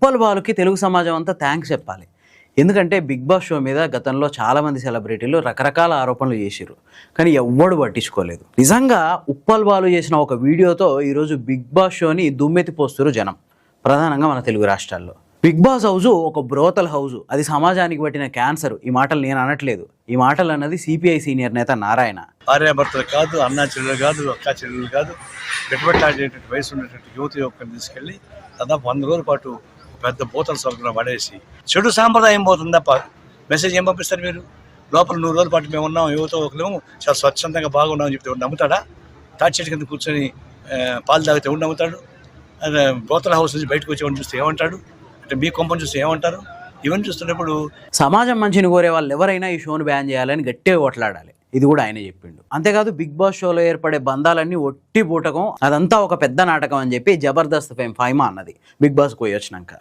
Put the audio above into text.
ఉప్పల్ బాలుకి తెలుగు సమాజం అంతా థ్యాంక్స్ చెప్పాలి. ఎందుకంటే బిగ్ బాస్ షో మీద గతంలో చాలామంది సెలబ్రిటీలు రకరకాల ఆరోపణలు చేసిర్రు, కానీ ఎవ్వడు పట్టించుకోలేదు. నిజంగా ఉప్పల్ బాలు చేసిన ఒక వీడియోతో ఈరోజు బిగ్ బాస్ షోని దుమ్మెత్తిపోస్తున్నారు జనం, ప్రధానంగా మన తెలుగు రాష్ట్రాల్లో. బిగ్ బాస్ హౌజు ఒక బ్రోతల్ హౌజు, అది సమాజానికి పట్టిన క్యాన్సర్. ఈ మాటలు నేను అనట్లేదు, ఈ మాటలు అన్నది సిపిఐ సీనియర్ నేత నారాయణ. భార్యాభర్తలు కాదు, అన్నా చెల్లెలు కాదు, అక్క చెల్లెలు కాదు, పెట్టుబట్లాడేటువంటి వయసు ఉన్నటువంటి యువతి యువకుని తీసుకెళ్ళి దాదాపు 100 రోజుల పాటు పెద్ద బోతల సరుకున పడేసి చెడు సాంప్రదాయం పోతుంది తప్ప మెసేజ్ ఏం పంపిస్తారు మీరు? లోపల 100 రోజుల పాటు మేము ఉన్నాం, యువత ఒకలేము చాలా స్వచ్ఛందంగా బాగున్నామని చెప్తే నమ్ముతాడా? తాటి చెట్టు కింద కూర్చొని పాలు తాగితే ఉండి నమ్ముతాడు? బోతల హౌస్ నుంచి బయటకు వచ్చేవాడిని చూస్తే ఏమంటాడు? అంటే మీ కొంపను చూస్తే ఏమంటారు? ఇవన్నీ చూస్తున్నప్పుడు సమాజం మంచిని కోరే వాళ్ళు ఎవరైనా ఈ షోను బ్యాన్ చేయాలని గట్టిగా కొట్లాడాలి, ఇది కూడా ఆయన చెప్పిండు. అంతేకాదు బిగ్ బాస్ షోలో ఏర్పడే బంధాలన్నీ ఒట్టి బూటకం, అదంతా ఒక పెద్ద నాటకం అని చెప్పి జబర్దస్త్ ఫేమ్ ఫైమా అన్నది బిగ్ బాస్ పోయి వచ్చినాక.